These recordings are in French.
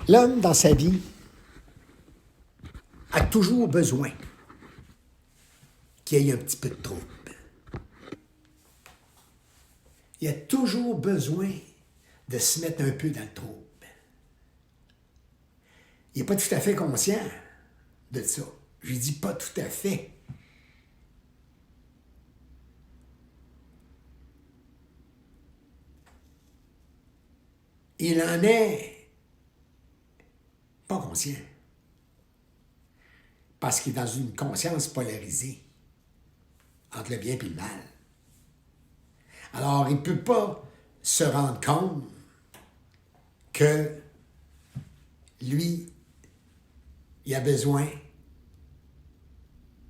L'homme, dans sa vie, a toujours besoin qu'il y ait un petit peu de trouble. Il a toujours besoin de se mettre un peu dans le trouble. Il n'est pas tout à fait conscient de ça. Je dis pas tout à fait. Il en est pas conscient. Parce qu'il est dans une conscience polarisée entre le bien et le mal. Alors, il ne peut pas se rendre compte que lui, il a besoin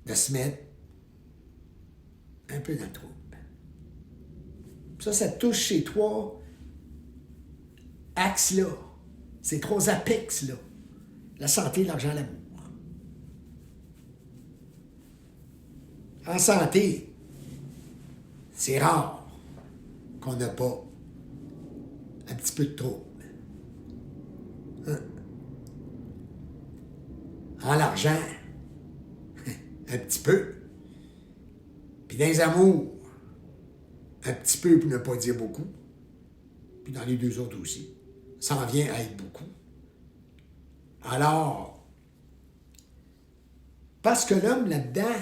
de se mettre un peu dans le trouble. Ça touche ces trois axes-là, ces trois apex-là. La santé, l'argent, l'amour. En santé, c'est rare qu'on n'a pas un petit peu de trouble. Hein? En l'argent, un petit peu. Puis dans les amours, un petit peu pour ne pas dire beaucoup. Puis dans les deux autres aussi. Ça en vient à être beaucoup. Alors, parce que l'homme là-dedans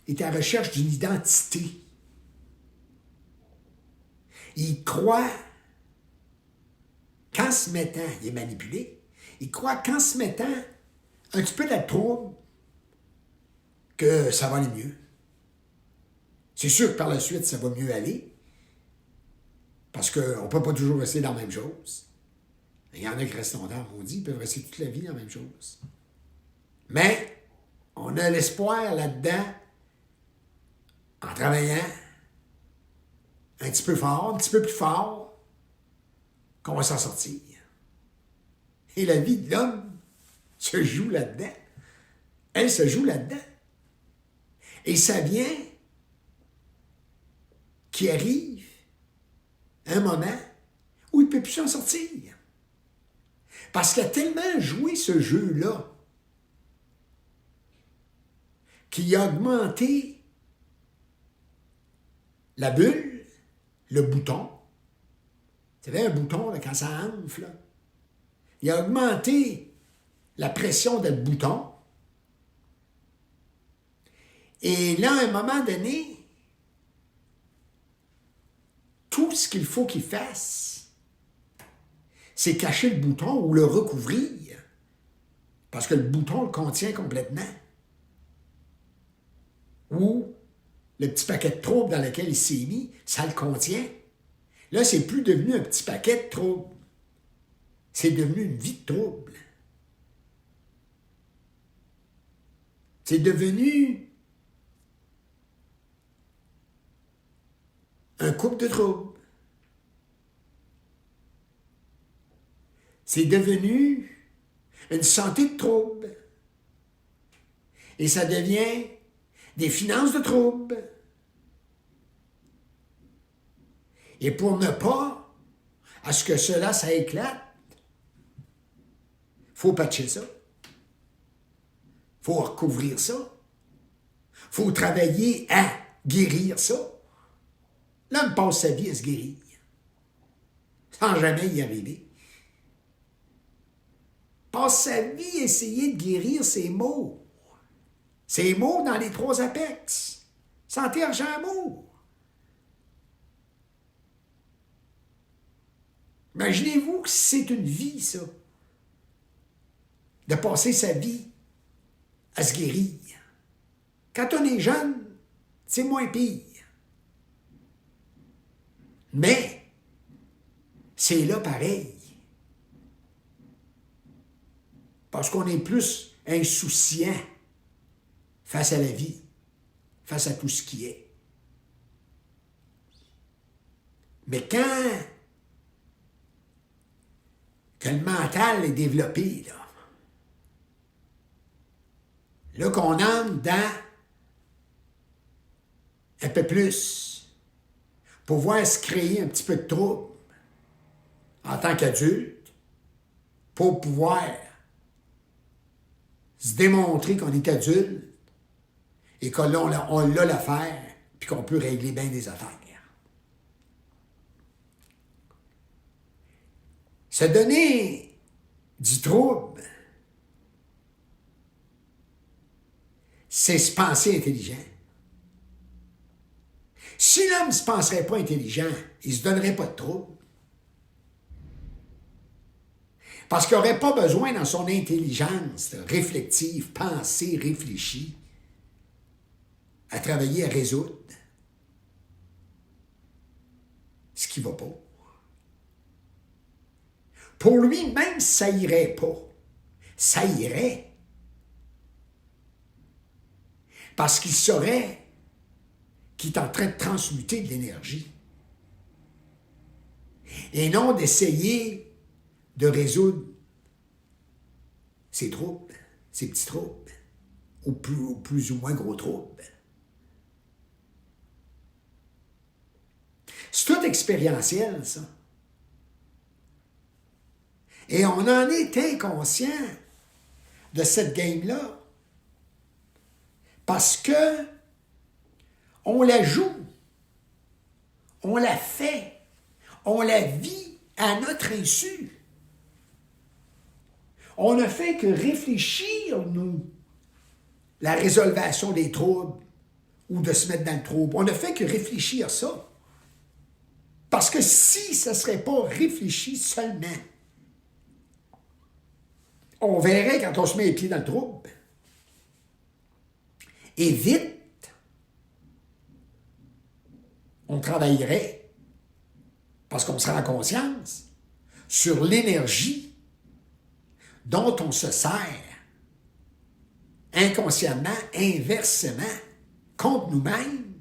est à la recherche d'une identité. Il croit qu'en se mettant, il est manipulé, il croit qu'en se mettant un petit peu de trouble, que ça va aller mieux. C'est sûr que par la suite, ça va mieux aller, parce qu'on ne peut pas toujours rester dans la même chose. Il y en a qui restent longtemps, maudits, ils peuvent rester toute la vie dans la même chose. Mais on a l'espoir là-dedans, en travaillant un petit peu fort, un petit peu plus fort, qu'on va s'en sortir. Et la vie de l'homme se joue là-dedans. Elle se joue là-dedans. Et ça vient qu'il arrive un moment où il ne peut plus s'en sortir. Parce qu'il a tellement joué ce jeu-là qu'il a augmenté la bulle, le bouton. Vous savez, un bouton, là, quand ça enfle, là, il a augmenté la pression de le bouton. Et là, à un moment donné, tout ce qu'il faut qu'il fasse, c'est cacher le bouton ou le recouvrir. Parce que le bouton le contient complètement. Ou le petit paquet de troubles dans lequel il s'est mis, ça le contient. Là, c'est plus devenu un petit paquet de troubles. C'est devenu une vie de troubles. C'est devenu un couple de troubles. C'est devenu une santé de troubles. Et ça devient des finances de troubles. Et pour ne pas à ce que cela, ça éclate, il faut patcher ça. Il faut recouvrir ça. Il faut travailler à guérir ça. L'homme passe sa vie à se guérir, sans jamais y arriver. Passe sa vie à essayer de guérir ses maux. Ses maux dans les trois apex. Santé, argent, amour. Imaginez-vous que c'est une vie, ça. De passer sa vie à se guérir. Quand on est jeune, c'est moins pire. Mais, c'est là pareil. Parce qu'on est plus insouciant face à la vie, face à tout ce qui est. Mais quand que le mental est développé, là qu'on entre dans un peu plus, pouvoir se créer un petit peu de trouble en tant qu'adulte, pour pouvoir se démontrer qu'on est adulte et qu'on a l'affaire puis qu'on peut régler bien des affaires. Se donner du trouble, c'est se penser intelligent. Si l'homme ne se penserait pas intelligent, il ne se donnerait pas de trouble. Parce qu'il n'aurait pas besoin dans son intelligence réflexive, pensée, réfléchie, à travailler à résoudre ce qui ne va pas. Pour lui, même si ça irait pas, ça irait. Parce qu'il saurait qu'il est en train de transmuter de l'énergie. Et non d'essayer de résoudre ses troubles, ses petits troubles, ou plus ou moins gros troubles. C'est tout expérientiel, ça. Et on en est inconscient de cette game-là. Parce que on la joue, on la fait, on la vit à notre insu. On ne fait que réfléchir, nous, la résolution des troubles ou de se mettre dans le trouble. On ne fait que réfléchir ça. Parce que si ça ne serait pas réfléchi seulement, on verrait quand on se met les pieds dans le trouble. Et vite, on travaillerait, parce qu'on sera en conscience, sur l'énergie dont on se sert inconsciemment, inversement, contre nous-mêmes,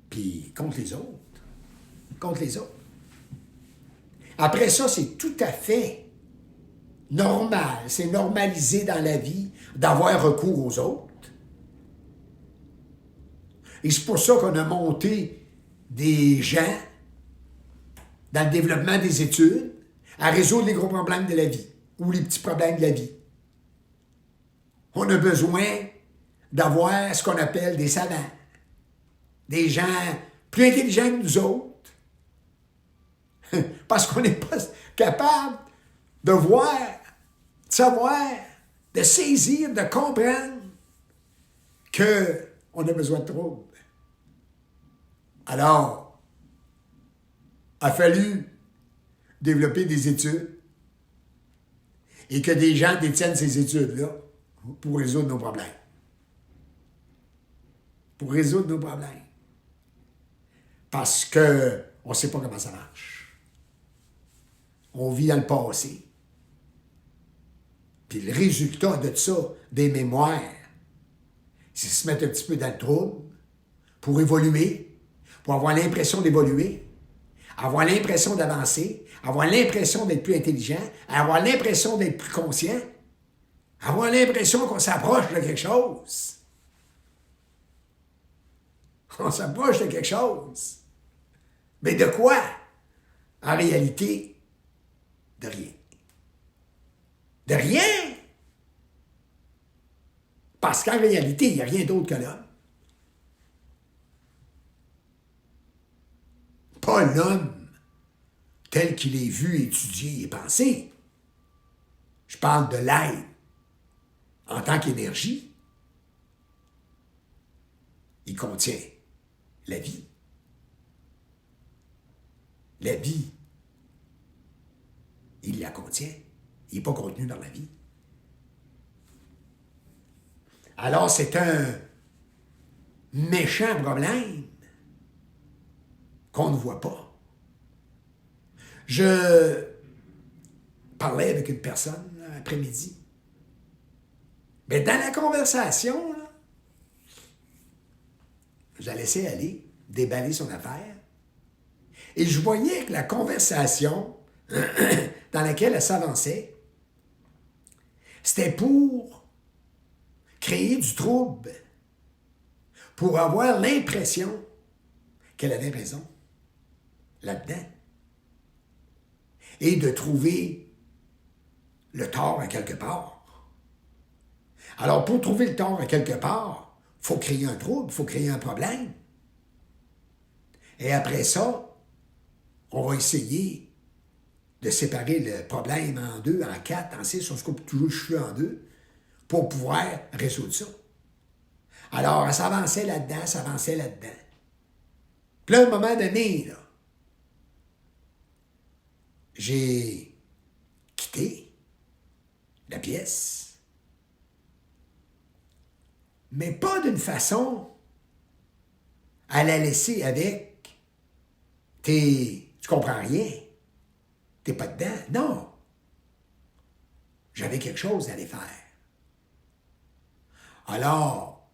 puis contre les autres. Contre les autres. Après ça, c'est tout à fait normal, c'est normalisé dans la vie d'avoir recours aux autres. Et c'est pour ça qu'on a monté des gens dans le développement des études à résoudre les gros problèmes de la vie ou les petits problèmes de la vie. On a besoin d'avoir ce qu'on appelle des savants, des gens plus intelligents que nous autres, parce qu'on n'est pas capable de voir, de savoir, de saisir, de comprendre qu'on a besoin de troubles. Alors, a fallu développer des études et que des gens détiennent ces études-là pour résoudre nos problèmes. Pour résoudre nos problèmes. Parce qu'on ne sait pas comment ça marche. On vit dans le passé. Puis le résultat de ça, des mémoires, c'est se mettre un petit peu dans le trouble pour évoluer, pour avoir l'impression d'évoluer, avoir l'impression d'avancer, avoir l'impression d'être plus intelligent, avoir l'impression d'être plus conscient, avoir l'impression qu'on s'approche de quelque chose. On s'approche de quelque chose. Mais de quoi? En réalité, de rien. De rien! Parce qu'en réalité, il n'y a rien d'autre que l'homme. Pas l'homme tel qu'il est vu, étudié et pensé. Je parle de l'être en tant qu'énergie. Il contient la vie. La vie, il la contient. Il n'est pas contenu dans la vie. Alors, c'est un méchant problème qu'on ne voit pas. Je parlais avec une personne après-midi. Mais dans la conversation, là, je la laissais aller, déballer son affaire. Et je voyais que la conversation dans laquelle elle s'avançait, c'était pour créer du trouble, pour avoir l'impression qu'elle avait raison là-dedans, et de trouver le tort à quelque part. Alors, pour trouver le tort à quelque part, il faut créer un trouble, il faut créer un problème. Et après ça, on va essayer de séparer le problème en deux, en quatre, en six, on se coupe toujours le cheveu en deux pour pouvoir résoudre ça. Alors, elle s'avançait là-dedans, s'avançait là-dedans. Puis là, à un moment donné, là, j'ai quitté la pièce, mais pas d'une façon à la laisser avec tu comprends rien, t'es pas dedans. Non, j'avais quelque chose à aller faire. Alors,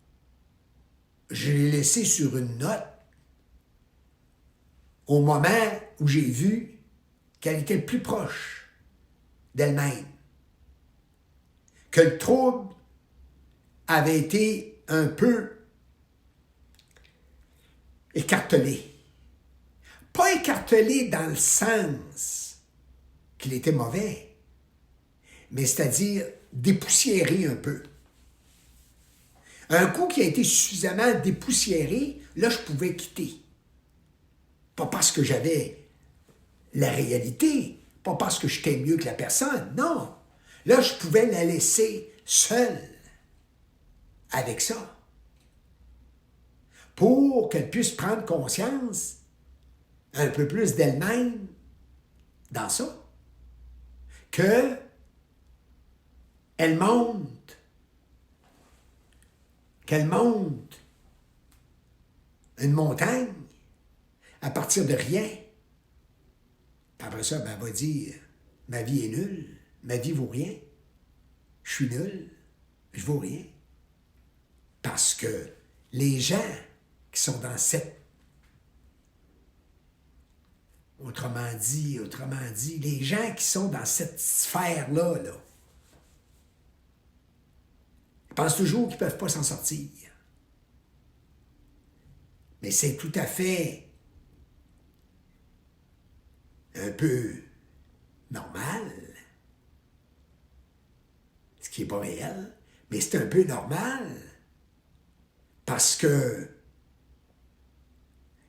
je l'ai laissé sur une note au moment où j'ai vu qu'elle était le plus proche d'elle-même, que le trouble avait été un peu écartelé. Pas écartelé dans le sens qu'il était mauvais, mais c'est-à-dire dépoussiéré un peu. Un coup qui a été suffisamment dépoussiéré, là, je pouvais quitter. Pas parce que j'avais la réalité, pas parce que j'étais mieux que la personne, non. Là, je pouvais la laisser seule avec ça, pour qu'elle puisse prendre conscience un peu plus d'elle-même dans ça, que qu'elle monte une montagne à partir de rien. Puis après ça, elle va dire, ma vie est nulle, ma vie vaut rien, je suis nul, je vaux rien. Parce que les gens qui sont dans cette... Autrement dit, les gens qui sont dans cette sphère-là, là, ils pensent toujours qu'ils ne peuvent pas s'en sortir. Mais c'est tout à fait un peu normal, ce qui n'est pas réel, mais c'est un peu normal, parce que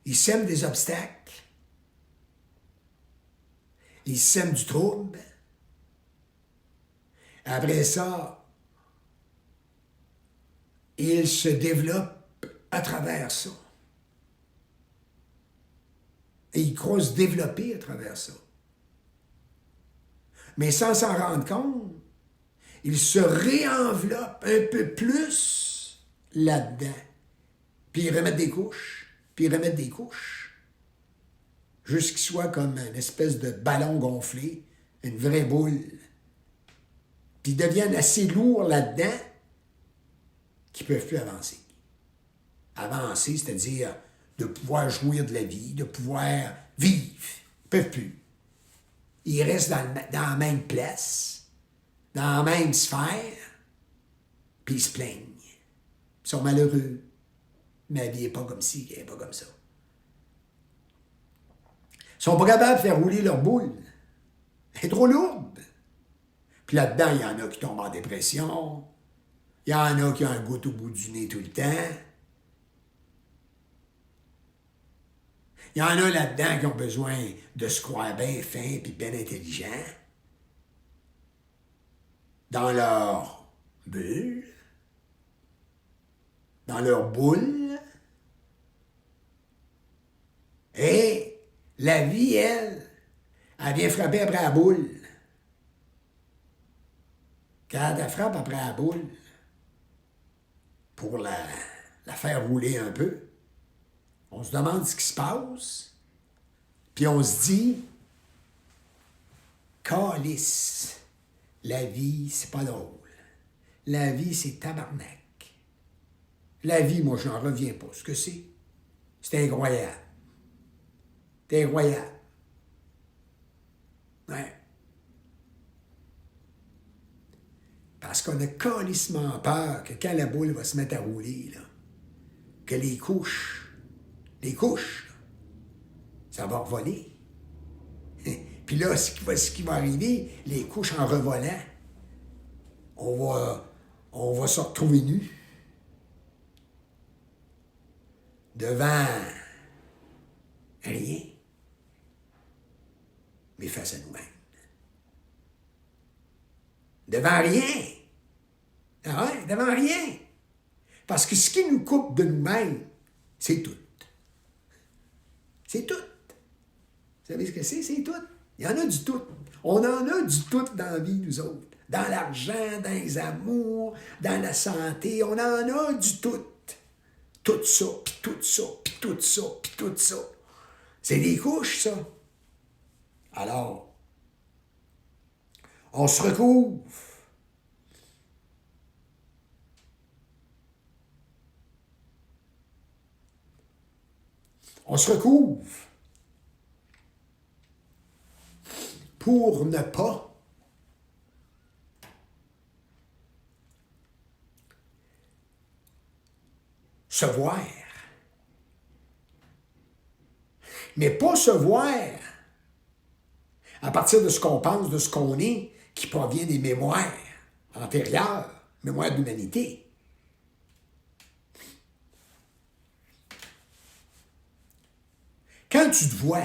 ils sèment des obstacles, ils sèment du trouble. Après ça, ils se développent à travers ça. Et ils croient se développer à travers ça. Mais sans s'en rendre compte, ils se réenveloppent un peu plus là-dedans. Puis ils remettent des couches, puis ils remettent des couches, jusqu'il soit comme une espèce de ballon gonflé, une vraie boule. Puis ils deviennent assez lourds là-dedans qu'ils ne peuvent plus avancer. Avancer, c'est-à-dire de pouvoir jouir de la vie, de pouvoir vivre. Ils ne peuvent plus. Ils restent dans la même place, dans la même sphère, puis ils se plaignent. Ils sont malheureux. Ma vie n'est pas comme ci, elle n'est pas comme ça. Ils sont pas capables de faire rouler leur boule. Elle est trop lourde. Puis là-dedans, il y en a qui tombent en dépression. Il y en a qui ont un goutte au bout du nez tout le temps. Il y en a là-dedans qui ont besoin de se croire bien fins puis bien intelligents. Dans leur bulle. Dans leur boule. Et la vie, elle vient frapper après la boule. Quand elle frappe après la boule, pour la faire rouler un peu, on se demande ce qui se passe, puis on se dit, calisse, la vie, c'est pas drôle. La vie, c'est tabarnak. La vie, moi, je n'en reviens pas. Ce que c'est, c'est incroyable. C'est incroyable. Ouais. Parce qu'on a calissement peur que quand la boule va se mettre à rouler, là, que les couches, là, ça va revoler. Puis là, ce qui va arriver, les couches en revolant, on va se retrouver nus devant rien, mais face à nous-mêmes. Devant rien. Ah ouais, devant rien. Parce que ce qui nous coupe de nous-mêmes, c'est tout. C'est tout. Vous savez ce que c'est? C'est tout. Il y en a du tout. On en a du tout dans la vie, nous autres. Dans l'argent, dans les amours, dans la santé, on en a du tout. Tout ça, puis tout ça, puis tout ça, puis tout ça. C'est des couches, ça. Alors, on se recouvre. On se recouvre pour ne pas se voir. Mais pas se voir à partir de ce qu'on pense, de ce qu'on est, qui provient des mémoires antérieures, mémoires de l'humanité. Quand tu te vois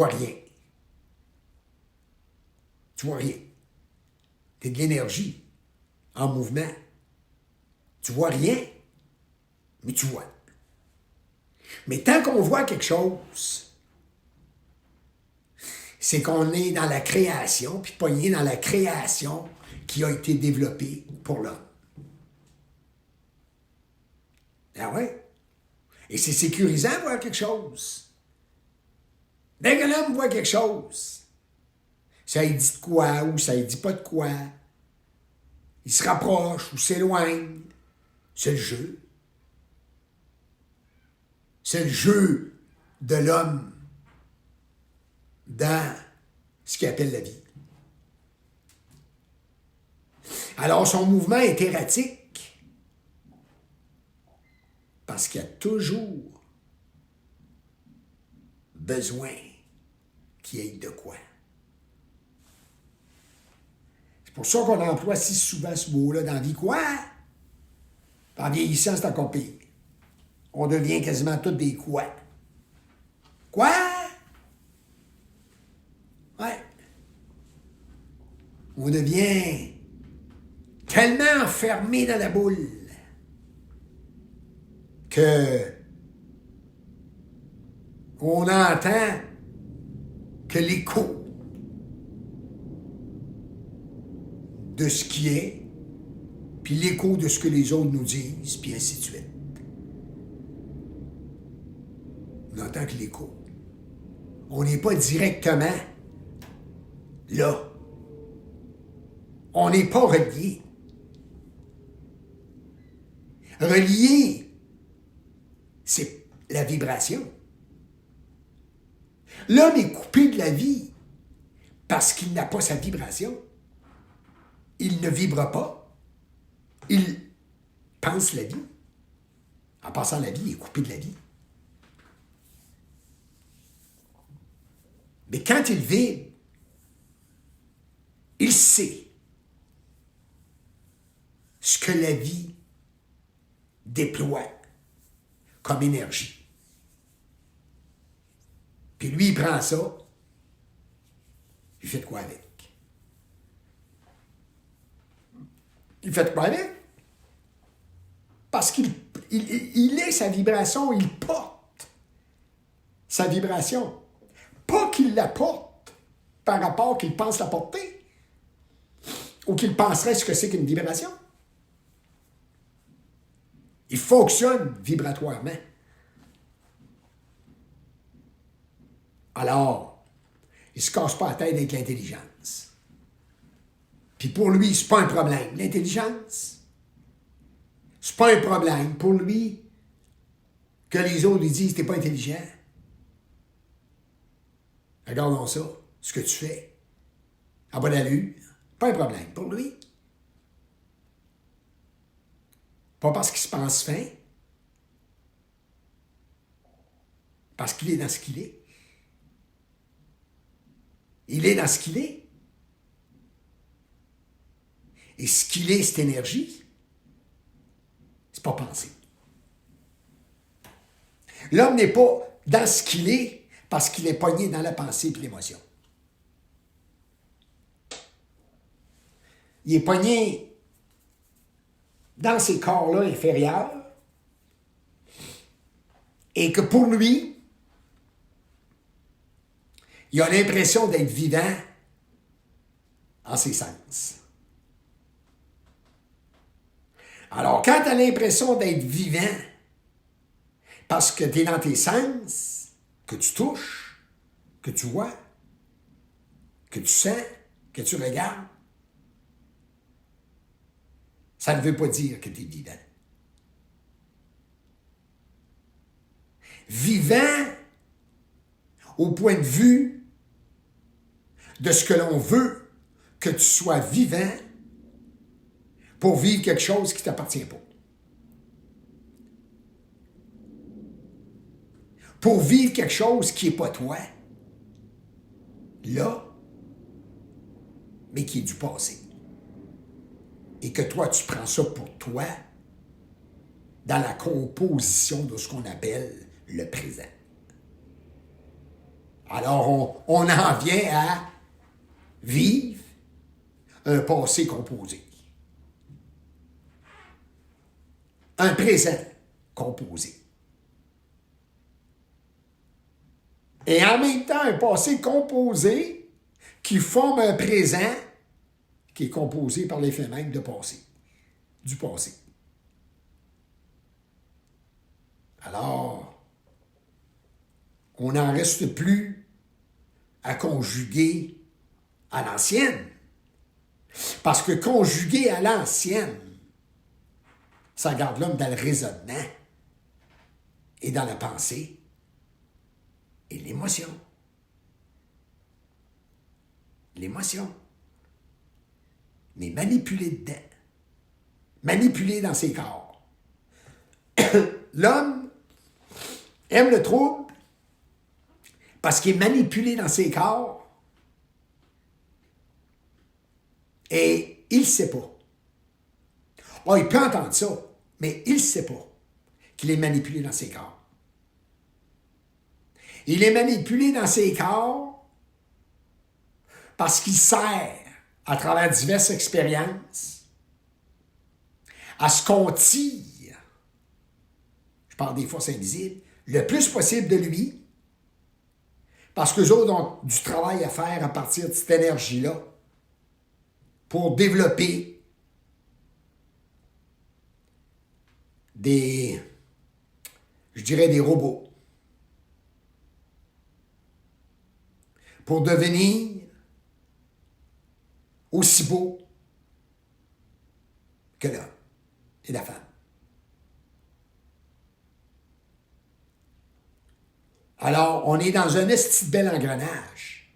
rien. Tu vois rien. Tu es de l'énergie en mouvement. Tu vois rien, mais tu vois. Mais tant qu'on voit quelque chose, c'est qu'on est dans la création, puis pogné dans la création qui a été développée pour l'homme. Ah ouais? Et c'est sécurisant de voir quelque chose. Dès que l'homme voit quelque chose, ça lui dit de quoi ou ça lui dit pas de quoi, il se rapproche ou s'éloigne, c'est le jeu. C'est le jeu de l'homme dans ce qu'il appelle la vie. Alors, son mouvement est erratique parce qu'il y a toujours besoin qu'il y ait de quoi. C'est pour ça qu'on emploie si souvent ce mot-là dans la vie. Quoi? En vieillissant, c'est encore pire. On devient quasiment tous des quoi. Quoi? Ouais. On devient tellement enfermé dans la boule que on n'entend que l'écho de ce qui est, puis l'écho de ce que les autres nous disent, puis ainsi de suite. On n'entend que l'écho. On n'est pas directement là. On n'est pas relié. Relié, c'est la vibration. L'homme est coupé de la vie parce qu'il n'a pas sa vibration. Il ne vibre pas. Il pense la vie. En passant la vie, il est coupé de la vie. Mais quand il vibre, il sait ce que la vie déploie comme énergie. Puis lui, il prend ça, il fait quoi avec? Il fait quoi avec? Parce qu'il est sa vibration, il porte sa vibration. Pas qu'il la porte par rapport qu'il pense la porter, ou qu'il penserait ce que c'est qu'une vibration. Il fonctionne vibratoirement. Alors, il ne se casse pas la tête avec l'intelligence. Puis pour lui, c'est pas un problème. L'intelligence, c'est pas un problème. Pour lui, que les autres lui disent « t'es pas intelligent ». Regardons ça, ce que tu fais. À bonne allure, pas un problème pour lui. Pas parce qu'il se pense fin, parce qu'il est dans ce qu'il est. Il est dans ce qu'il est. Et ce qu'il est, cette énergie, c'est pas penser. L'homme n'est pas dans ce qu'il est parce qu'il est pogné dans la pensée et l'émotion. Il est pogné dans ces corps-là inférieurs et que pour lui, il a l'impression d'être vivant en ses sens. Alors, quand tu as l'impression d'être vivant, parce que tu es dans tes sens, que tu touches, que tu vois, que tu sens, que tu regardes, ça ne veut pas dire que tu es vivant. Vivant au point de vue de ce que l'on veut que tu sois vivant pour vivre quelque chose qui ne t'appartient pas. Pour vivre quelque chose qui n'est pas toi, là, mais qui est du passé. Et que toi, tu prends ça pour toi dans la composition de ce qu'on appelle le présent. Alors, on en vient à vivre un passé composé. Un présent composé. Et en même temps, un passé composé qui forme un présent qui est composé par l'effet même de passé, du passé. Alors, on n'en reste plus à conjuguer à l'ancienne. Parce que conjuguer à l'ancienne, ça garde l'homme dans le raisonnement et dans la pensée et l'émotion. L'émotion. Mais manipulé dedans. Manipulé dans ses corps. L'homme aime le trouble parce qu'il est manipulé dans ses corps et il ne sait pas. Oh, il peut entendre ça, mais il ne sait pas qu'il est manipulé dans ses corps. Il est manipulé dans ses corps parce qu'il sert, à travers diverses expériences, à ce qu'on tire, je parle des forces invisibles, le plus possible de lui, parce qu'eux autres ont du travail à faire à partir de cette énergie-là pour développer des robots. Pour devenir aussi beau que l'homme et la femme. Alors, on est dans un esti de bel engrenage.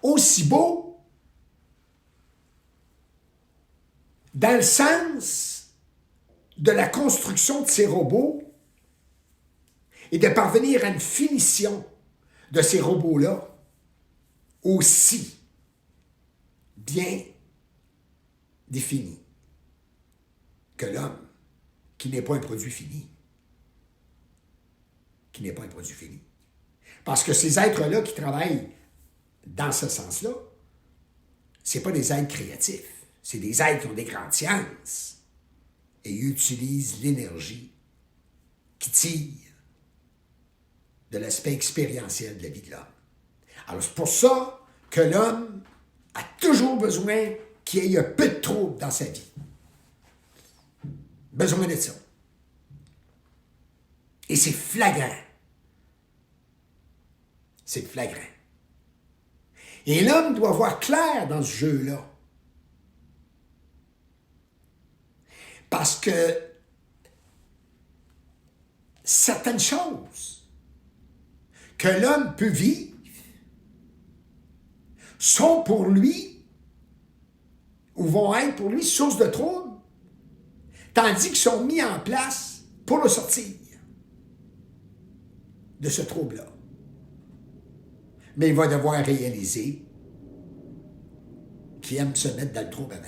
Aussi beau, dans le sens de la construction de ces robots et de parvenir à une finition de ces robots-là aussi bien définie que l'homme, qui n'est pas un produit fini. Qui n'est pas un produit fini. Parce que ces êtres-là qui travaillent dans ce sens-là, ce n'est pas des êtres créatifs. C'est des êtres qui ont des grandes sciences. Et ils utilisent l'énergie qui tire de l'aspect expérientiel de la vie de l'homme. Alors, c'est pour ça que l'homme a toujours besoin qu'il y ait un peu de trouble dans sa vie. Besoin de ça. Et c'est flagrant. C'est flagrant. Et l'homme doit voir clair dans ce jeu-là. Parce que certaines choses que l'homme peut vivre sont pour lui, ou vont être pour lui, source de trouble, tandis qu'ils sont mis en place pour le sortir de ce trouble-là. Mais il va devoir réaliser qui aime se mettre dans le trouble avant.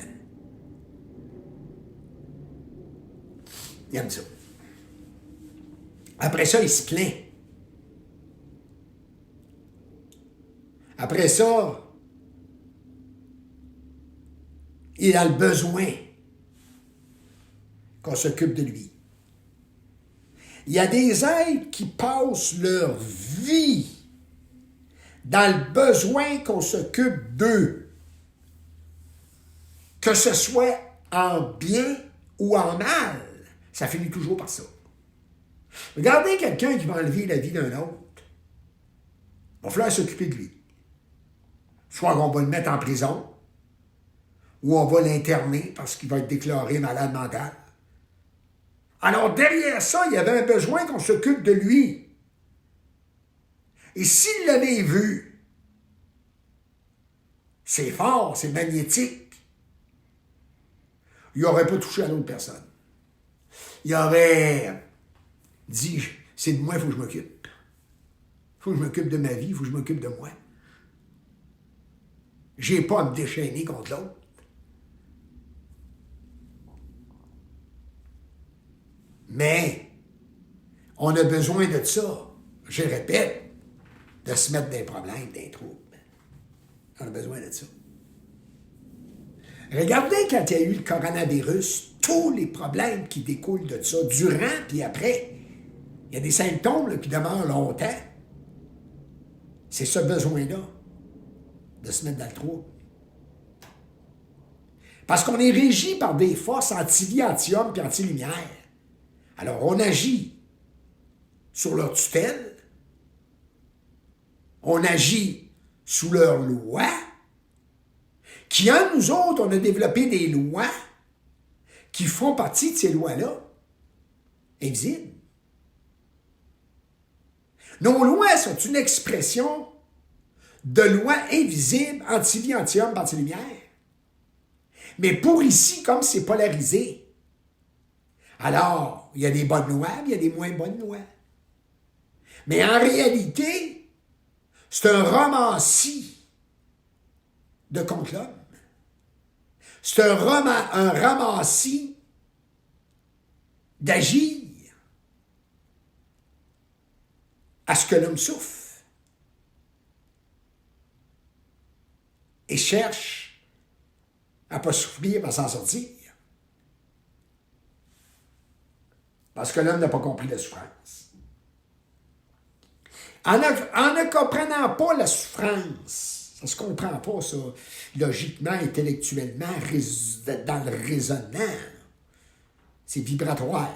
Il aime ça. Après ça, il se plaint. Après ça, il a le besoin qu'on s'occupe de lui. Il y a des êtres qui passent leur vie dans le besoin qu'on s'occupe d'eux, que ce soit en bien ou en mal. Ça finit toujours par ça. Regardez quelqu'un qui va enlever la vie d'un autre. Il va falloir s'occuper de lui. Soit qu'on va le mettre en prison, ou on va l'interner parce qu'il va être déclaré malade mental. Alors derrière ça, il y avait un besoin qu'on s'occupe de lui. Et s'il l'avait vu, c'est fort, c'est magnétique, il n'aurait pas touché à l'autre personne. Il aurait dit, c'est de moi, il faut que je m'occupe. Il faut que je m'occupe de ma vie, il faut que je m'occupe de moi. Je n'ai pas à me déchaîner contre l'autre. Mais on a besoin de ça, je répète, de se mettre des problèmes, des troubles. On a besoin de ça. Regardez quand il y a eu le coronavirus, tous les problèmes qui découlent de ça, durant puis après. Il y a des symptômes là, qui demeurent longtemps. C'est ce besoin-là de se mettre dans le trouble. Parce qu'on est régi par des forces anti-vie, anti-homme puis anti-lumière. Alors, on agit sur leur tutelle, on agit sous leurs lois, qui en nous autres, on a développé des lois qui font partie de ces lois-là, invisibles. Nos lois sont une expression de lois invisibles, anti-vie, anti-homme, anti-lumière. Mais pour ici, comme c'est polarisé, alors, il y a des bonnes lois, il y a des moins bonnes lois. Mais en réalité, c'est un ramassis de contre l'homme. C'est un ramassis d'agir à ce que l'homme souffre et cherche à ne pas souffrir, à s'en sortir. Parce que l'homme n'a pas compris la souffrance. En ne comprenant pas la souffrance, ça ne se comprend pas, ça, logiquement, intellectuellement, dans le raisonnement. C'est vibratoire.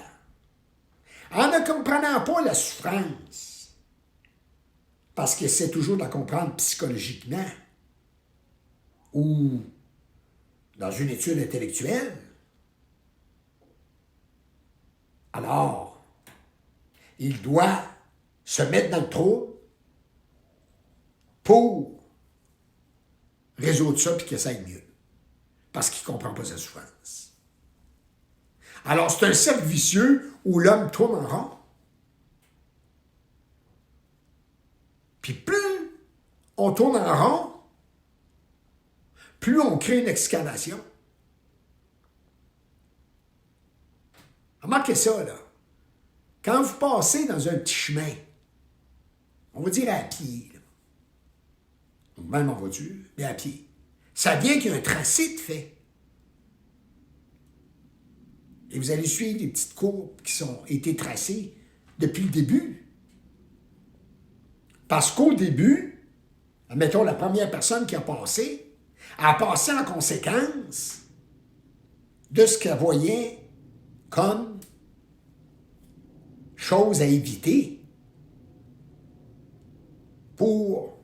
En ne comprenant pas la souffrance, parce qu'il essaie toujours de la comprendre psychologiquement, ou dans une étude intellectuelle, alors, il doit se mettre dans le trouble pour résoudre ça puis qu'il essaye mieux. Parce qu'il ne comprend pas sa souffrance. Alors, c'est un cercle vicieux où l'homme tourne en rond. Puis plus on tourne en rond, plus on crée une excavation. Remarquez ça, là. Quand vous passez dans un petit chemin, on va dire à pied, là, ou même en voiture, mais à pied, ça vient qu'il y a un tracé de fait. Et vous allez suivre les petites courbes qui ont été tracées depuis le début. Parce qu'au début, admettons la première personne qui a passé en conséquence de ce qu'elle voyait comme chose à éviter pour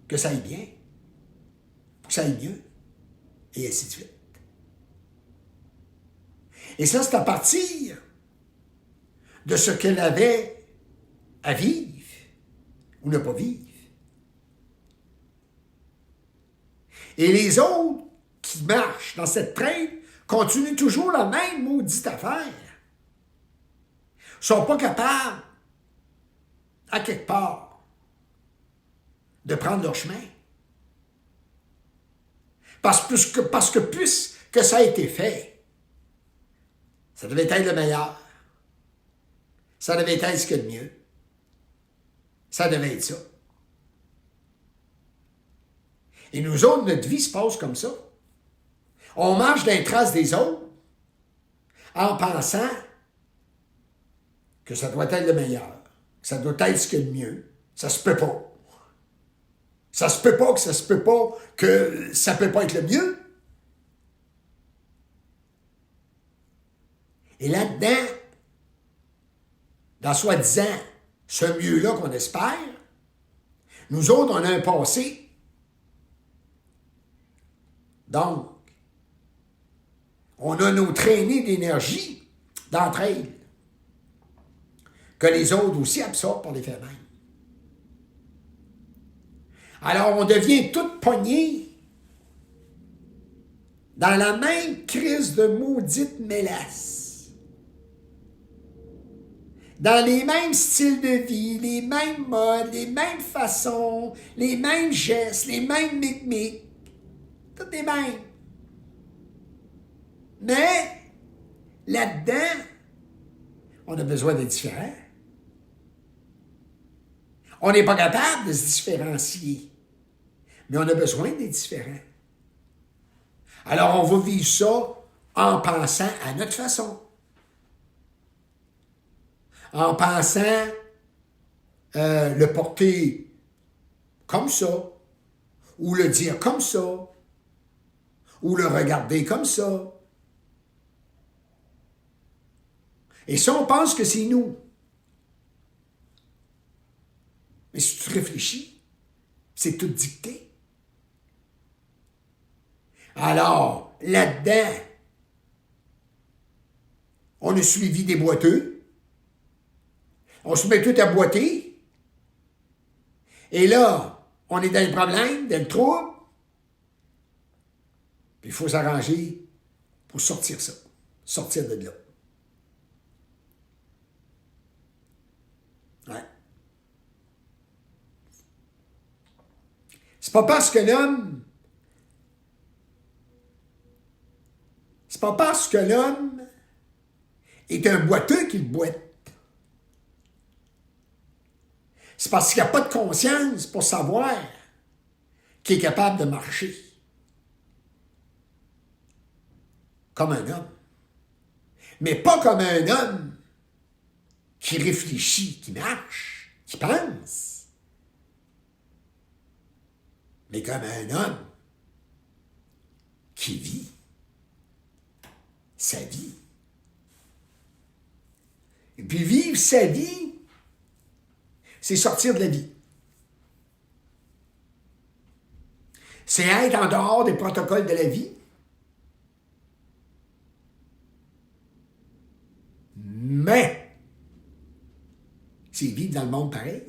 que ça aille bien, pour que ça aille mieux, et ainsi de suite. Et ça, c'est à partir de ce qu'elle avait à vivre ou ne pas vivre. Et les autres qui marchent dans cette traîne continuent toujours la même maudite affaire. Ils ne sont pas capables, à quelque part, de prendre leur chemin. Parce que puisque ça a été fait, ça devait être le meilleur. Ça devait être ce qu'il y a de mieux. Ça devait être ça. Et nous autres, notre vie se passe comme ça. On marche dans les traces des autres en pensant que ça doit être le meilleur, que ça doit être ce qu'il y a de mieux. Ça se peut pas. Ça se peut pas que ça se peut pas que ça peut pas être le mieux. Et là-dedans, dans soi-disant ce mieux-là qu'on espère, nous autres, on a un passé. Donc, on a nos traînées d'énergie d'entraide que les autres aussi absorbent pour les faire même. Alors, on devient tout pogné dans la même crise de maudite mélasse. Dans les mêmes styles de vie, les mêmes modes, les mêmes façons, les mêmes gestes, les mêmes micmics. Toutes les mêmes. Mais, là-dedans, on a besoin d'être différents. On n'est pas capable de se différencier. Mais on a besoin d'être différents. Alors, on va vivre ça en pensant à notre façon. En pensant le porter comme ça, ou le dire comme ça, ou le regarder comme ça. Et ça, on pense que c'est nous. Mais si tu réfléchis, c'est tout dicté. Alors, là-dedans, on a suivi des boiteux. On se met tout à boiter. Et là, on est dans le problème, dans le trouble. Puis il faut s'arranger pour sortir ça. Sortir de là. Ouais. C'est pas parce que l'homme est un boiteux qu'il boite. C'est parce qu'il n'y a pas de conscience pour savoir qu'il est capable de marcher comme un homme. Mais pas comme un homme qui réfléchit, qui marche, qui pense. Mais comme un homme qui vit sa vie. Et puis vivre sa vie, c'est sortir de la vie. C'est être en dehors des protocoles de la vie. Mais, c'est vivre dans le monde pareil.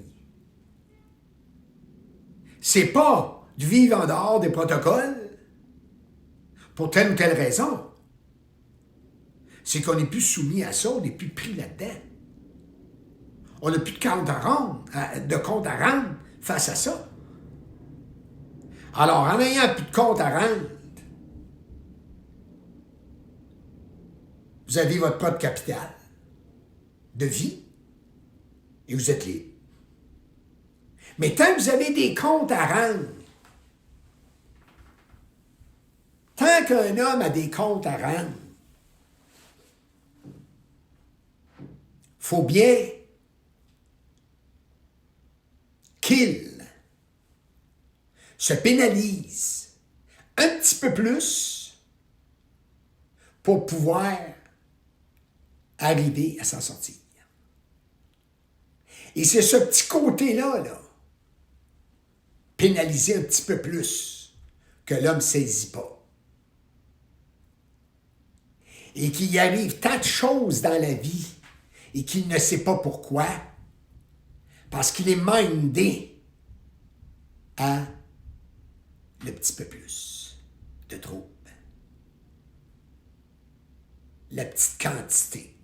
C'est pas de vivre en dehors des protocoles pour telle ou telle raison. C'est qu'on n'est plus soumis à ça, on n'est plus pris là-dedans. On n'a plus de compte à rendre face à ça. Alors, en n'ayant plus de compte à rendre, vous avez votre propre capital de vie et vous êtes libre. Mais tant que vous avez des comptes à rendre, tant qu'un homme a des comptes à rendre, faut bien qu'il se pénalise un petit peu plus pour pouvoir arriver à s'en sortir. Et c'est ce petit côté-là, pénaliser un petit peu plus, que l'homme ne saisit pas. Et qu'il y arrive tant de choses dans la vie et qu'il ne sait pas pourquoi, parce qu'il est mindé à le petit peu plus de trouble. La petite quantité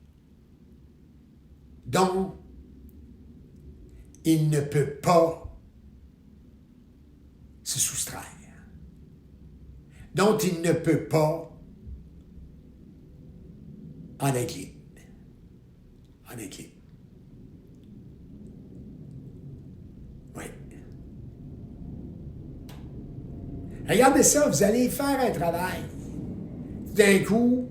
dont il ne peut pas se soustraire. dont il ne peut pas en être libre. En être libre. Oui. Regardez ça, vous allez faire un travail. D'un coup,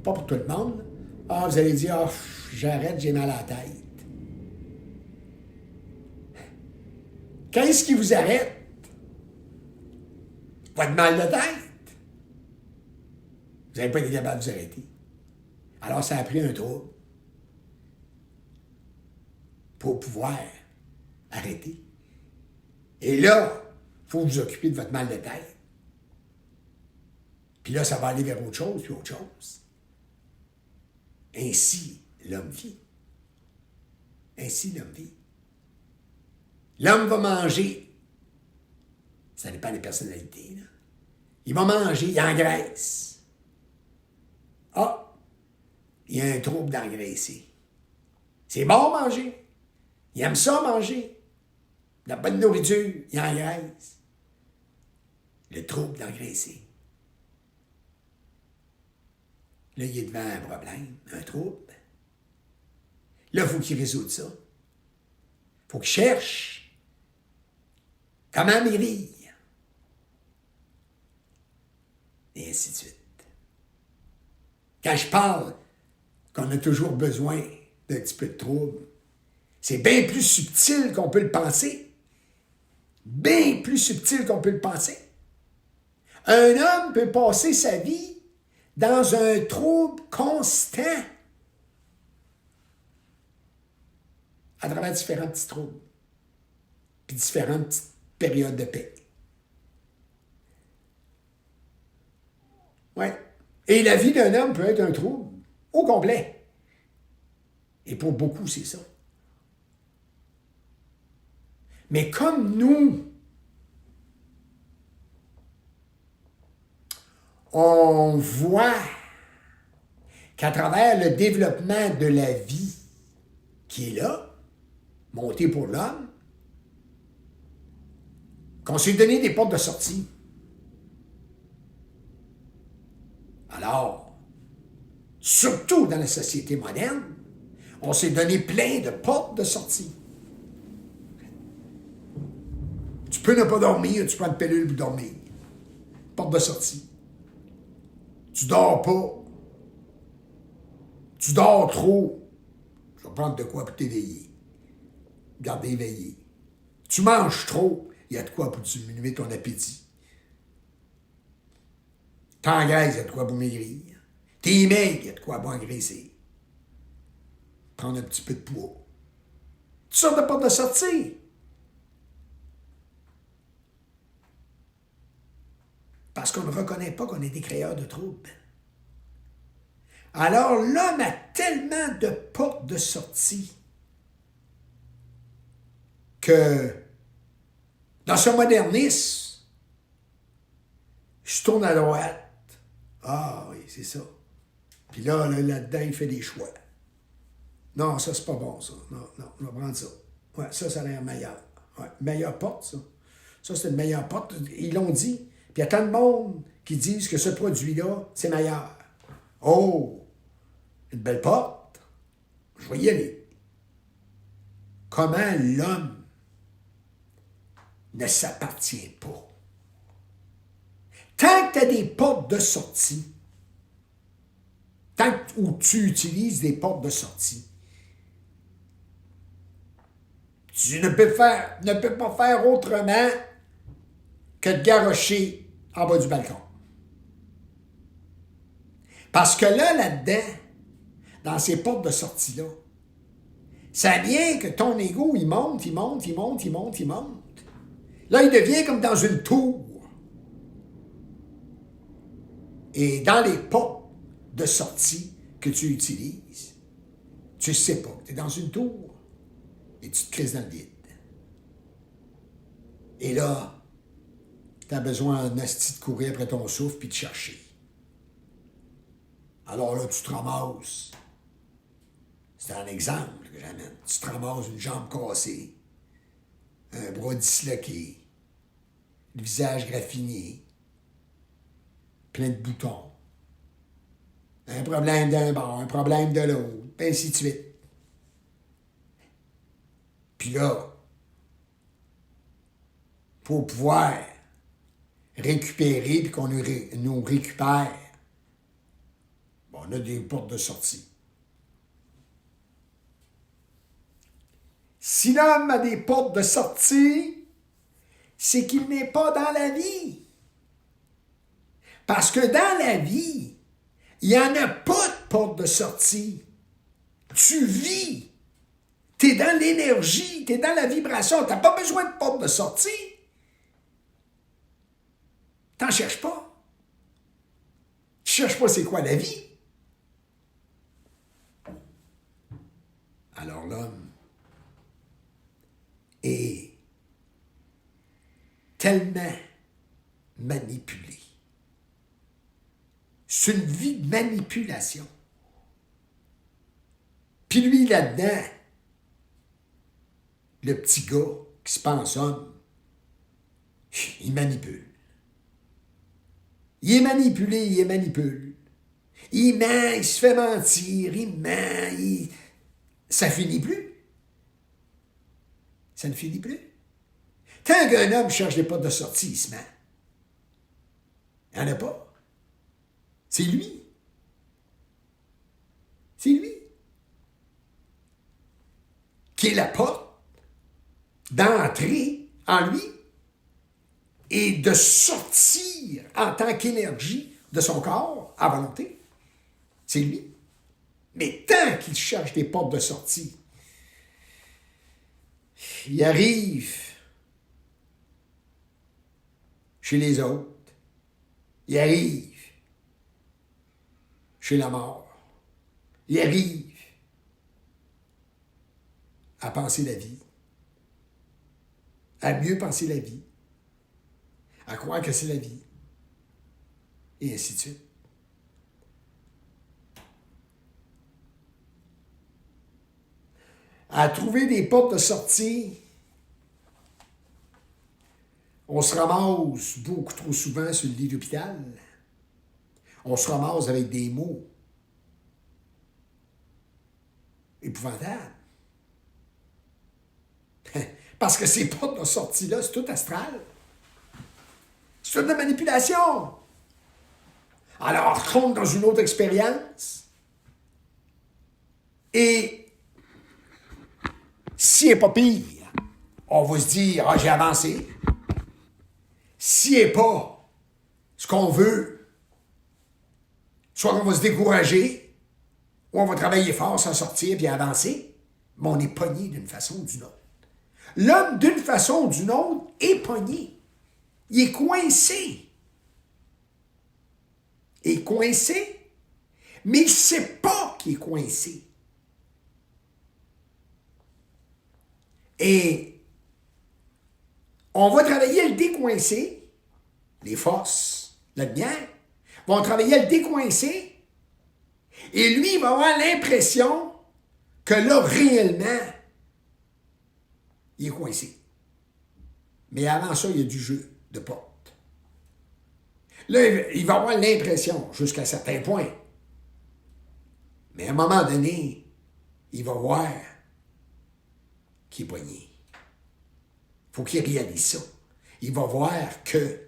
pas pour tout le monde, vous allez dire, j'arrête, j'ai mal à la tête. Qu'est-ce qui vous arrête? Votre mal de tête. Vous n'avez pas été capable de vous arrêter. Alors, ça a pris un trouble pour pouvoir arrêter. Et là, il faut vous occuper de votre mal de tête. Puis là, ça va aller vers autre chose, puis autre chose. Ainsi, l'homme vit. Ainsi, l'homme vit. L'homme va manger. Ça dépend des personnalités, là. Il va manger, il engraisse. Il y a un trouble d'engraisser. C'est bon manger. Il aime ça manger. La bonne nourriture, il engraisse. Le trouble d'engraisser. Là, il est devant un problème, un trouble. Là, il faut qu'il résolve ça. Il faut qu'il cherche comment maigrir. Et ainsi de suite. Quand je parle qu'on a toujours besoin d'un petit peu de trouble, c'est bien plus subtil qu'on peut le penser. Bien plus subtil qu'on peut le penser. Un homme peut passer sa vie dans un trouble constant à travers différents petits troubles puis différentes petites périodes de paix. Oui. Et la vie d'un homme peut être un trouble au complet. Et pour beaucoup, c'est ça. Mais comme nous, on voit qu'à travers le développement de la vie qui est là, montée pour l'homme, qu'on s'est donné des portes de sortie. Alors, surtout dans la société moderne, on s'est donné plein de portes de sortie. Tu peux ne pas dormir, tu prends une pilule pour dormir. Porte de sortie. Tu dors pas. Tu dors trop. Je vais prendre de quoi pour t'éveiller. Garder éveillé. Tu manges trop. Il y a de quoi pour diminuer ton appétit. T'engraisses, il y a de quoi pour maigrir. T'es maigre, il y a de quoi pour engraisser. Prendre un petit peu de poids. Toutes sortes de portes de sortie. Parce qu'on ne reconnaît pas qu'on est des créateurs de troubles. Alors l'homme a tellement de portes de sortie que dans ce modernisme, je tourne à droite. Ah oui, c'est ça. Puis là-dedans, il fait des choix. Non, ça, c'est pas bon, ça. Non, on va prendre ça. Ouais, ça a l'air meilleur. Ouais, meilleure porte, ça. Ça, c'est une meilleure porte. Ils l'ont dit. Puis il y a tant de monde qui disent que ce produit-là, c'est meilleur. Oh! Une belle porte. Je vais y aller. Comment l'homme ne s'appartient pas. Tant que tu as des portes de sortie, tant où tu utilises des portes de sortie, tu ne peux pas faire autrement que de garrocher en bas du balcon. Parce que là-dedans, dans ces portes de sortie-là, ça vient que ton ego, il monte. Là, il devient comme dans une tour. Et dans les portes de sortie que tu utilises, tu ne sais pas que tu es dans une tour et tu te crises dans le vide. Et là, tu as besoin d'un asti de courir après ton souffle puis de chercher. Alors là, tu te ramasses. C'est un exemple que j'amène. Tu te ramasses une jambe cassée, un bras disloqué, le visage graffiné, plein de boutons. Un problème d'un bord, un problème de l'autre, et ainsi de suite. Puis là, pour pouvoir récupérer, puis qu'on nous récupère, bon, on a des portes de sortie. Si l'homme a des portes de sortie, c'est qu'il n'est pas dans la vie. Parce que dans la vie, il n'y en a pas de porte de sortie. Tu vis. Tu es dans l'énergie, tu es dans la vibration. Tu n'as pas besoin de porte de sortie. Tu n'en cherches pas. Tu ne cherches pas c'est quoi la vie. Alors l'homme est tellement manipulé. C'est une vie de manipulation. Puis lui, là-dedans, le petit gars qui se pense homme, il manipule. Il est manipulé, il manipule. Il ment, il se fait mentir, il ment, ça finit plus. Ça ne finit plus. Tant qu'un homme cherche des portes de sortie, il se ment. Il n'y en a pas. C'est lui. C'est lui. Qui est la porte d'entrer en lui et de sortir en tant qu'énergie de son corps à volonté. C'est lui. Mais tant qu'il cherche des portes de sortie, il arrive chez les autres. Il arrive chez la mort. Il arrive à penser la vie, à mieux penser la vie, à croire que c'est la vie, et ainsi de suite. À trouver des portes de sortie, on se ramasse beaucoup trop souvent sur le lit d'hôpital. On se ramasse avec des mots épouvantables. Parce que ces portes de sortie-là, c'est tout astral. C'est toute de manipulation. Alors, on retourne dans une autre expérience. Et si elle n'est pas pire, on va se dire, ah, j'ai avancé. Si elle n'est pas ce qu'on veut, soit on va se décourager, ou on va travailler fort, s'en sortir, puis avancer, mais on est pogné d'une façon ou d'une autre. L'homme, d'une façon ou d'une autre, est pogné. Il est coincé. Il est coincé, mais il ne sait pas qu'il est coincé. Et on va travailler à le décoincer, les forces, la lumière, vont travailler à le décoincer, et lui, il va avoir l'impression que là, réellement, il est coincé. Mais avant ça, il y a du jeu de porte. Là, il va avoir l'impression, jusqu'à un certain point. Mais à un moment donné, il va voir qu'il est poigné. Il faut qu'il réalise ça. Il va voir que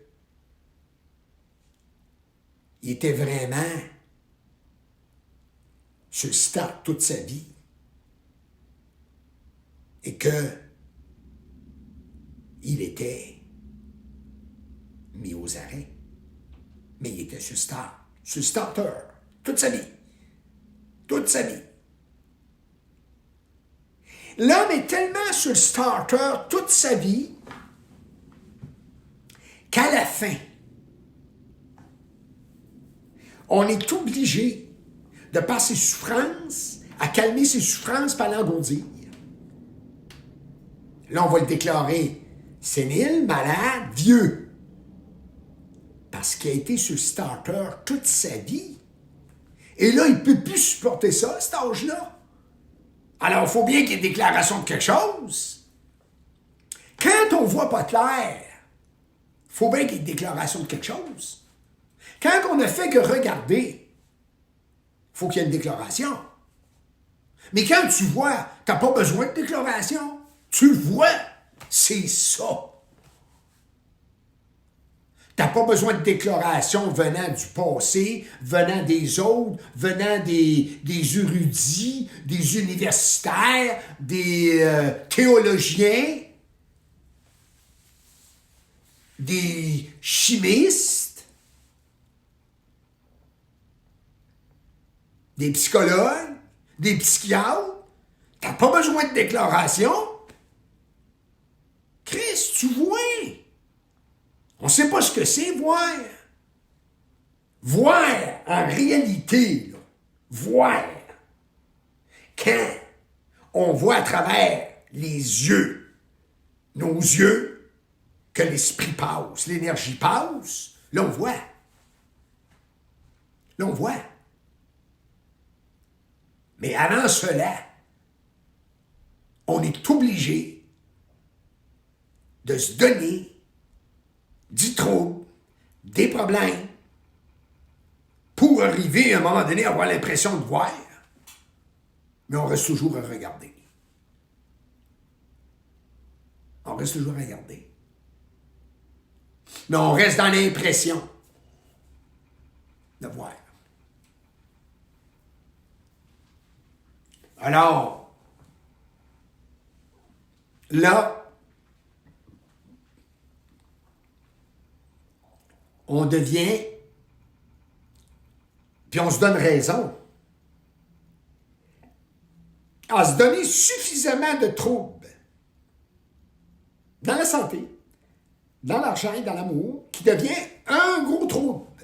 il était vraiment sur le start toute sa vie et que il était mis aux arrêts. Mais il était sur le starter, toute sa vie. Toute sa vie. L'homme est tellement sur le starter toute sa vie qu'à la fin, on est obligé de par ses souffrances à calmer ses souffrances par l'engourdir. Là, on va le déclarer sénile, malade, vieux. Parce qu'il a été sur le starter toute sa vie. Et là, il ne peut plus supporter ça, cet âge-là. Alors, il faut bien qu'il y ait une déclaration de quelque chose. Quand on ne voit pas clair, il faut bien qu'il y ait une déclaration de quelque chose. Quand on ne fait que regarder, il faut qu'il y ait une déclaration. Mais quand tu vois, tu n'as pas besoin de déclaration. Tu le vois, c'est ça. Tu n'as pas besoin de déclaration venant du passé, venant des autres, venant des érudits, des universitaires, des théologiens, des chimistes, des psychologues, des psychiatres. Tu n'as pas besoin de déclaration. Christ, tu vois. On ne sait pas ce que c'est, voir. Voir, en réalité, là, voir. Quand on voit à travers les yeux, nos yeux, que l'esprit passe, l'énergie passe, là, on voit. Là, on voit. Mais avant cela, on est obligé de se donner du trouble, des problèmes, pour arriver à un moment donné à avoir l'impression de voir, mais on reste toujours à regarder. On reste toujours à regarder. Mais on reste dans l'impression de voir. Alors, là, on devient, puis on se donne raison, à se donner suffisamment de troubles dans la santé, dans l'argent et dans l'amour, qui devient un gros trouble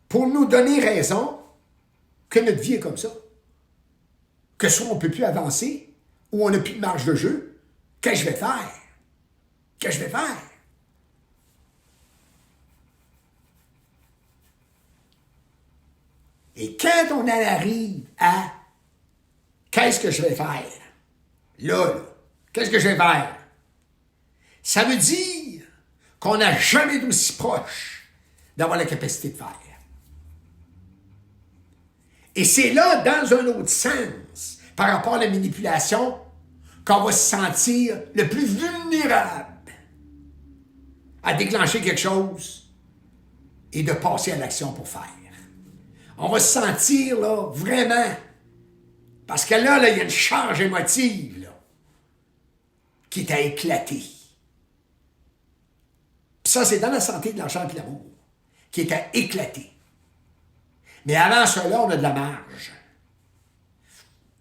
pour nous donner raison que notre vie est comme ça. Que soit on ne peut plus avancer, ou on n'a plus de marge de jeu. Qu'est-ce que je vais faire? Qu'est-ce que je vais faire? Et quand on en arrive à qu'est-ce que je vais faire? Là, qu'est-ce que je vais faire? Ça veut dire qu'on n'a jamais été aussi proche d'avoir la capacité de faire. Et c'est là, dans un autre sens, par rapport à la manipulation, qu'on va se sentir le plus vulnérable à déclencher quelque chose et de passer à l'action pour faire. On va se sentir, là, vraiment, parce que là, il y a une charge émotive, là, qui est à éclater. Puis ça, c'est dans la santé de l'argent et de l'amour, qui est à éclater. Mais avant cela, on a de la marge.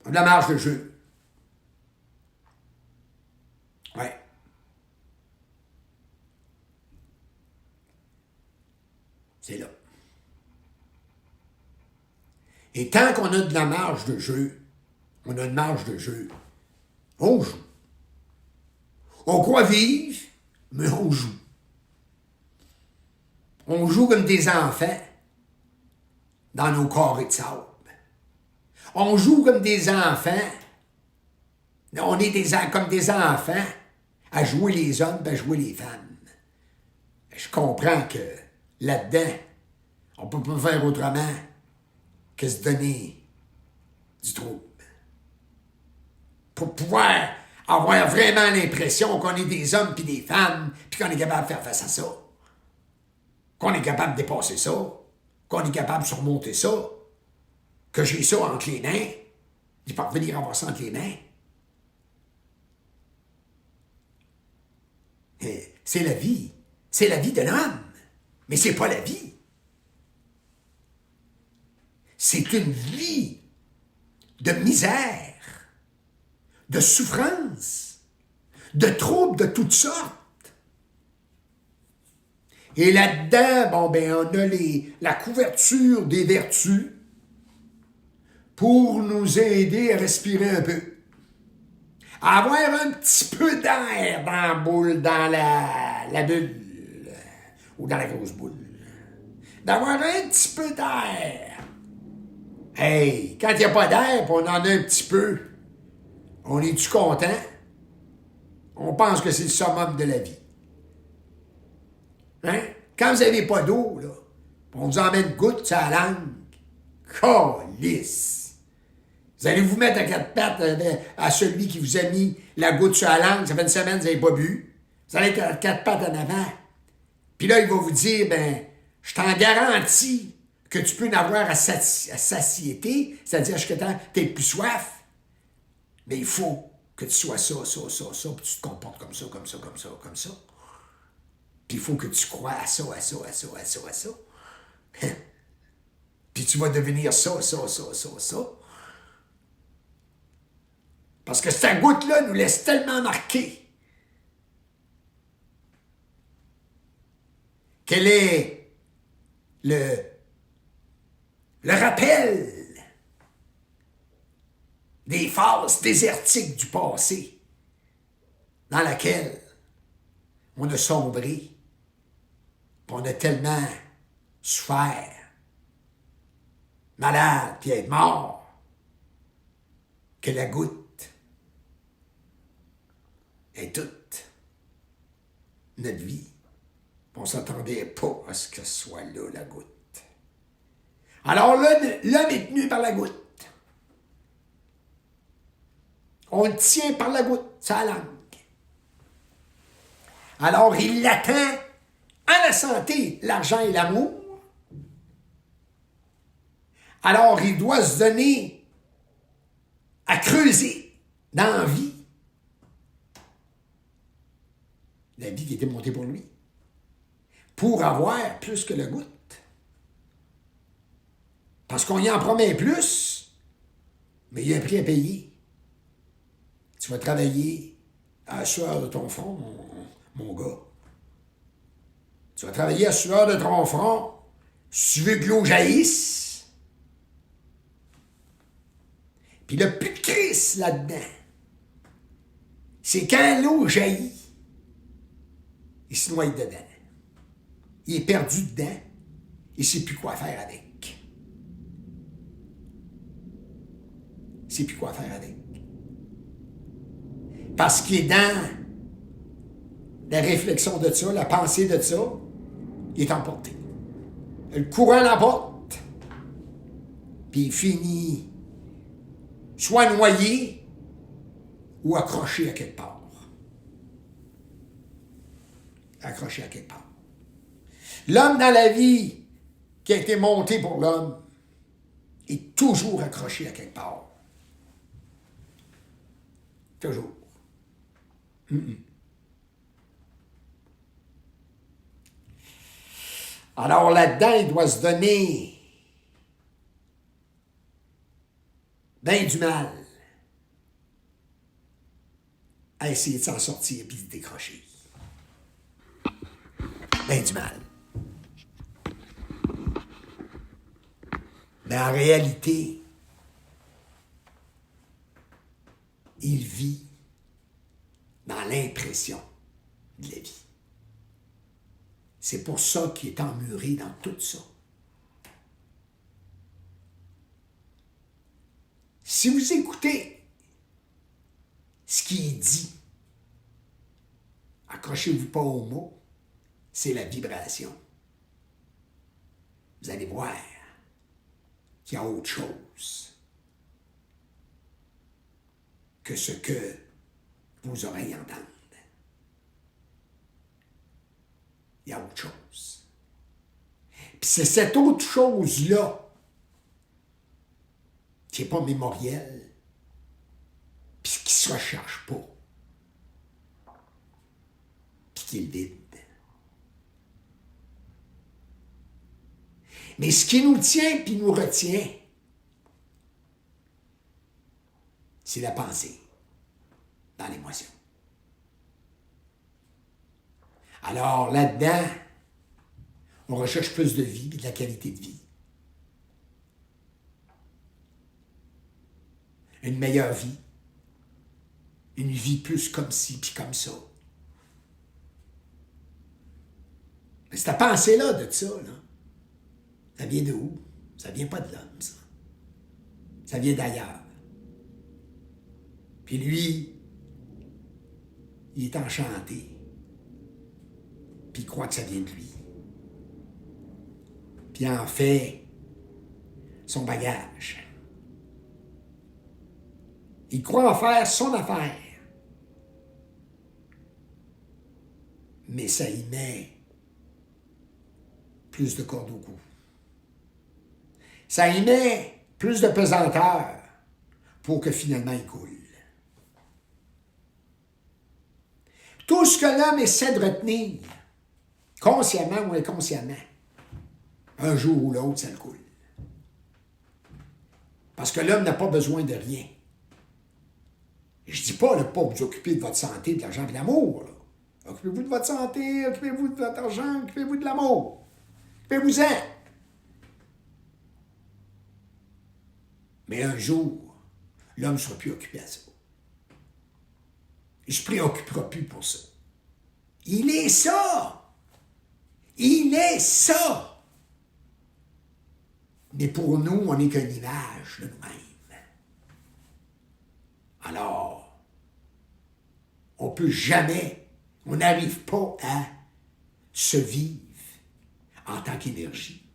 On a de la marge de jeu. Ouais. C'est là. Et tant qu'on a de la marge de jeu, on a une marge de jeu, on joue. On croit vivre, mais on joue. On joue comme des enfants dans nos carrés de sable. On joue comme des enfants. On est comme des enfants à jouer les hommes et à jouer les femmes. Je comprends que là-dedans, on ne peut pas faire autrement que se donner du trouble. Pour pouvoir avoir vraiment l'impression qu'on est des hommes puis des femmes, puis qu'on est capable de faire face à ça. Qu'on est capable de dépasser ça. Qu'on est capable de surmonter ça. Que j'ai ça entre les mains. Je peux revenir avoir ça entre les mains. Et c'est la vie. C'est la vie de l'homme. Mais c'est pas la vie. C'est une vie de misère, de souffrance, de troubles de toutes sortes. Et là-dedans, on a la couverture des vertus pour nous aider à respirer un peu. À avoir un petit peu d'air dans la boule, dans la bulle, ou dans la grosse boule. D'avoir un petit peu d'air. Hey, quand il n'y a pas d'air, puis on en a un petit peu, on est-tu content? On pense que c'est le summum de la vie. Hein? Quand vous n'avez pas d'eau, là, on vous emmène une goutte sur la langue. Calisse! Vous allez vous mettre à quatre pattes à celui qui vous a mis la goutte sur la langue. Ça fait une semaine que vous n'avez pas bu. Vous allez être à quatre pattes en avant. Puis là, il va vous dire, ben, je t'en garantis que tu peux en avoir à satiété, c'est-à-dire jusqu'à temps que tu n'aies plus soif. Mais il faut que tu sois ça, puis tu te comportes comme ça. Puis il faut que tu crois à ça. Puis tu vas devenir ça. Parce que cette goutte-là nous laisse tellement marquer qu'elle est le rappel des phases désertiques du passé dans laquelle on a sombré, on a tellement souffert, malade, puis être mort, que la goutte est toute notre vie. On ne s'attendait pas à ce que ce soit là, la goutte. Alors l'homme est tenu par la goutte. On le tient par la goutte, sa langue. Alors il l'attend à la santé, l'argent et l'amour. Alors il doit se donner à creuser dans la vie. La vie qui était montée pour lui. Pour avoir plus que la goutte. Parce qu'on y en promet plus, mais il y a un prix à payer. Tu vas travailler à la sueur de ton front, mon gars. Tu vas travailler à la sueur de ton front si tu veux que l'eau jaillisse. Puis le plus triste là-dedans, c'est quand l'eau jaillit, il se noie dedans. Il est perdu dedans. Il ne sait plus quoi faire avec. Il ne sait plus quoi faire avec. Parce qu'il est dans la réflexion de ça, la pensée de ça, il est emporté. Le courant l'emporte, puis il finit soit noyé ou accroché à quelque part. Accroché à quelque part. L'homme dans la vie qui a été monté pour l'homme est toujours accroché à quelque part. Toujours. Alors là-dedans, il doit se donner bien du mal à essayer de s'en sortir et de décrocher. Bien du mal. Mais en réalité, il vit dans l'impression de la vie. C'est pour ça qu'il est emmuré dans tout ça. Si vous écoutez ce qui est dit, accrochez-vous pas aux mots, c'est la vibration. Vous allez voir qu'il y a autre chose que ce que vos oreilles entendent. Il y a autre chose. Puis c'est cette autre chose-là qui n'est pas mémorielle, puis qui ne se recherche pas, puis qui est le vide. Mais ce qui nous tient puis nous retient, c'est la pensée dans l'émotion. Alors là-dedans, on recherche plus de vie et de la qualité de vie. Une meilleure vie. Une vie plus comme ci puis comme ça. Mais cette pensée-là de ça, là, ça vient de où? Ça vient pas de l'homme, ça. Ça vient d'ailleurs. Puis lui, il est enchanté. Puis il croit que ça vient de lui. puis en fait son bagage. Il croit en faire son affaire. Mais ça y met plus de cordes au cou. Ça y met plus de pesanteur pour que finalement il coule. Tout ce que l'homme essaie de retenir, consciemment ou inconsciemment, un jour ou l'autre, ça le coule. Parce que l'homme n'a pas besoin de rien. Je ne dis pas de ne pas vous occuper de votre santé, de l'argent et de l'amour. Là. Occupez-vous de votre santé, occupez-vous de votre argent, occupez-vous de l'amour. Occupez-vous-en. Mais un jour, l'homme ne sera plus occupé à ça. Il ne se préoccupera plus pour ça. Il est ça. Il est ça. Mais pour nous, on n'est qu'un image de nous-mêmes. Alors, on ne peut jamais, on n'arrive pas à se vivre en tant qu'énergie.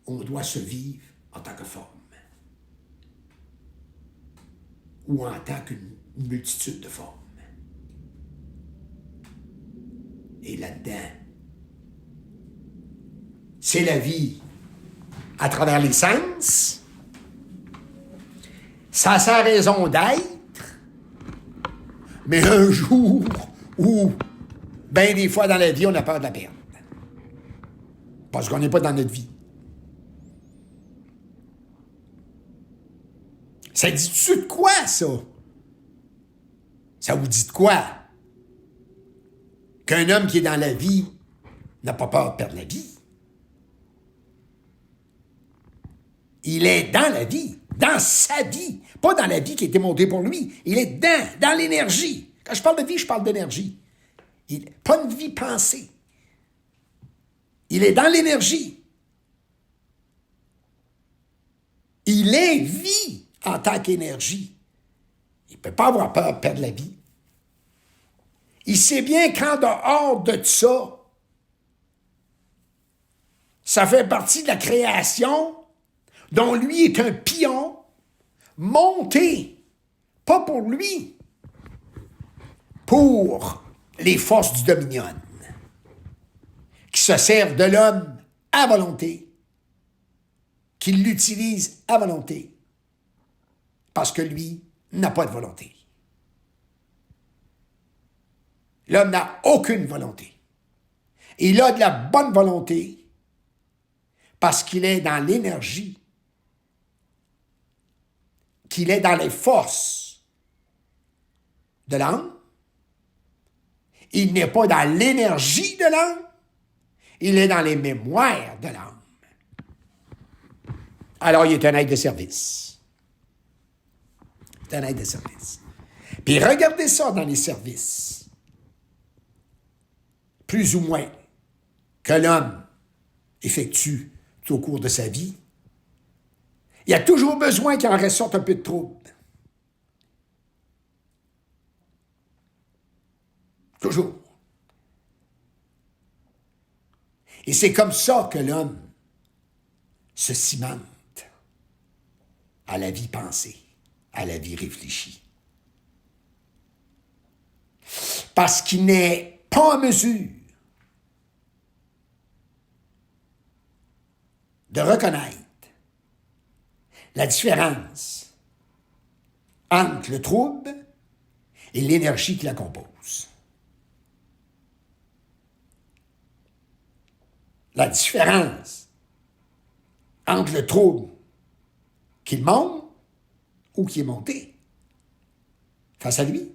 On doit se vivre en tant que forme. Ou en tant qu'une multitude de formes. Et là-dedans, c'est la vie à travers les sens. Ça a sa raison d'être. Mais un jour où, bien des fois dans la vie, on a peur de la perdre. Parce qu'on n'est pas dans notre vie. Ça dit-tu de quoi, ça? Ça vous dit de quoi? Qu'un homme qui est dans la vie n'a pas peur de perdre la vie. Il est dans la vie, dans sa vie, pas dans la vie qui a été montée pour lui. Il est dans l'énergie. Quand je parle de vie, je parle d'énergie. Pas une vie pensée. Il est dans l'énergie. Il est vie en tant qu'énergie. Il ne peut pas avoir peur de perdre la vie. Il sait bien qu'en dehors de ça, ça fait partie de la création dont lui est un pion monté, pas pour lui, pour les forces du Dominion, qui se servent de l'homme à volonté, qui l'utilisent à volonté, parce que lui n'a pas de volonté. L'homme n'a aucune volonté. Il a de la bonne volonté parce qu'il est dans l'énergie, qu'il est dans les forces de l'âme. Il n'est pas dans l'énergie de l'âme, il est dans les mémoires de l'âme. Alors, il est un être de service. C'est un être de service. Puis regardez ça dans les services. Plus ou moins, que l'homme effectue tout au cours de sa vie, il y a toujours besoin qu'il en ressorte un peu de trouble. Toujours. Et c'est comme ça que l'homme se cimente à la vie pensée, à la vie réfléchie. Parce qu'il n'est pas en mesure de reconnaître la différence entre le trouble et l'énergie qui la compose. La différence entre le trouble qu'il monte ou qui est monté face à lui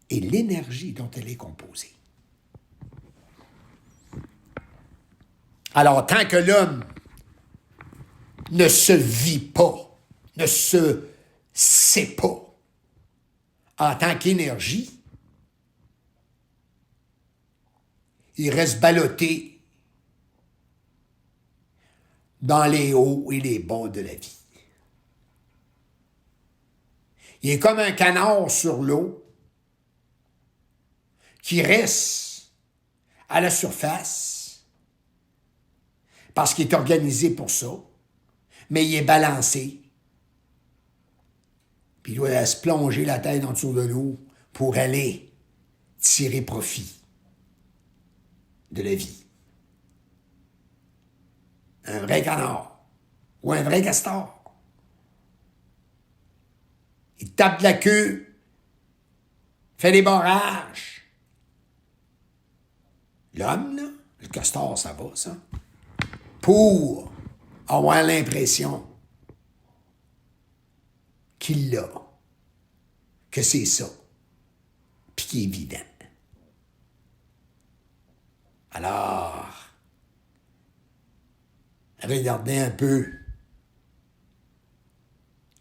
et l'énergie dont elle est composée. Alors, tant que l'homme ne se vit pas, ne se sait pas en tant qu'énergie, il reste ballotté dans les hauts et les bas de la vie. Il est comme un canard sur l'eau qui reste à la surface parce qu'il est organisé pour ça, mais il est balancé. Puis il doit se plonger la tête en dessous de l'eau pour aller tirer profit de la vie. Un vrai canard ou un vrai castor. Il tape de la queue, fait des barrages. L'homme, là, le castor, ça va, ça. Pour avoir l'impression qu'il l'a, que c'est ça, puis qu'il est évident. Alors, regardez un peu,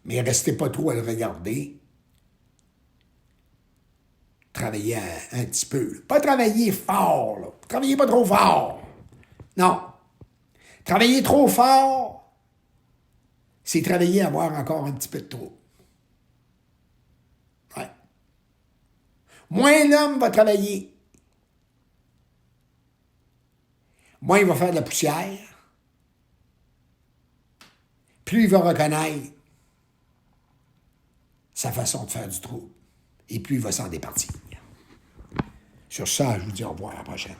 mais restez pas trop à le regarder. Travaillez un petit peu. Là. Pas travailler fort, là. Travaillez pas trop fort. Non. Travailler trop fort, c'est travailler à avoir encore un petit peu de trop. Ouais. Moins l'homme va travailler, moins il va faire de la poussière, plus il va reconnaître sa façon de faire du trouble, et plus il va s'en départir. Sur ça, je vous dis au revoir à la prochaine.